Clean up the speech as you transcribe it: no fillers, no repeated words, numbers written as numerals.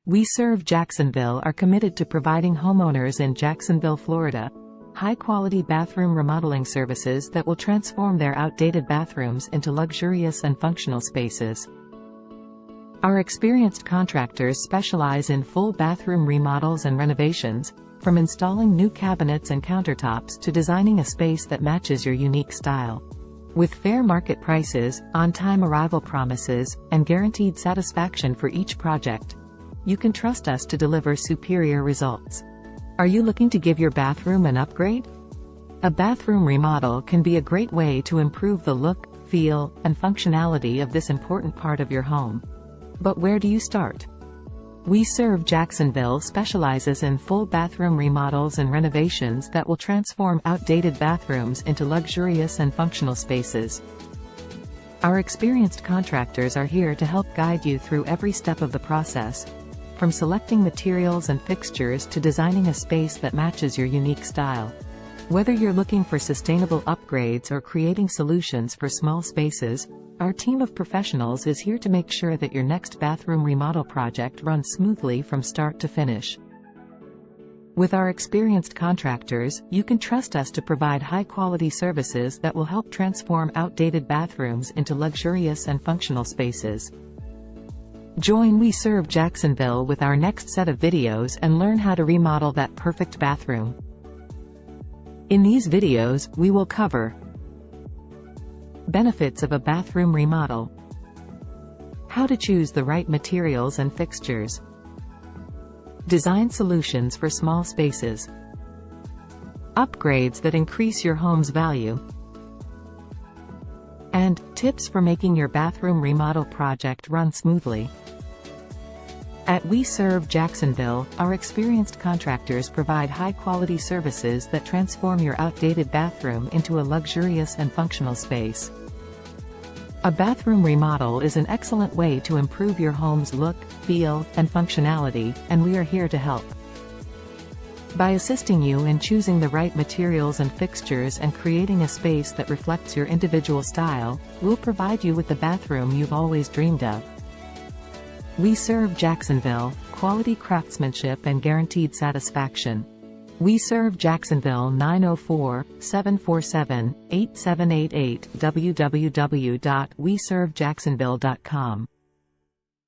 We Surv Jacksonville are committed to providing homeowners in Jacksonville, Florida, high-quality bathroom remodeling services that will transform their outdated bathrooms into luxurious and functional spaces. Our experienced contractors specialize in full bathroom remodels and renovations, from installing new cabinets and countertops to designing a space that matches your unique style. With fair market prices, on-time arrival promises, and guaranteed satisfaction for each project, you can trust us to deliver superior results. Are you looking to give your bathroom an upgrade? A bathroom remodel can be a great way to improve the look, feel, and functionality of this important part of your home. But where do you start? We Surv Jacksonville specializes in full bathroom remodels and renovations that will transform outdated bathrooms into luxurious and functional spaces. Our experienced contractors are here to help guide you through every step of the process, from selecting materials and fixtures to designing a space that matches your unique style. Whether you're looking for sustainable upgrades or creating solutions for small spaces, our team of professionals is here to make sure that your next bathroom remodel project runs smoothly from start to finish. With our experienced contractors, you can trust us to provide high-quality services that will help transform outdated bathrooms into luxurious and functional spaces. Join We Surv Jacksonville with our next set of videos and learn how to remodel that perfect bathroom. In these videos, we will cover benefits of a bathroom remodel, how to choose the right materials and fixtures, design solutions for small spaces, upgrades that increase your home's value, and tips for making your bathroom remodel project run smoothly. At We Surv Jacksonville, our experienced contractors provide high-quality services that transform your outdated bathroom into a luxurious and functional space. A bathroom remodel is an excellent way to improve your home's look, feel, and functionality, and we are here to help. By assisting you in choosing the right materials and fixtures and creating a space that reflects your individual style, we'll provide you with the bathroom you've always dreamed of. We Surv Jacksonville, quality craftsmanship and guaranteed satisfaction. We Surv Jacksonville 904-747-8788 www.wesurvjacksonville.com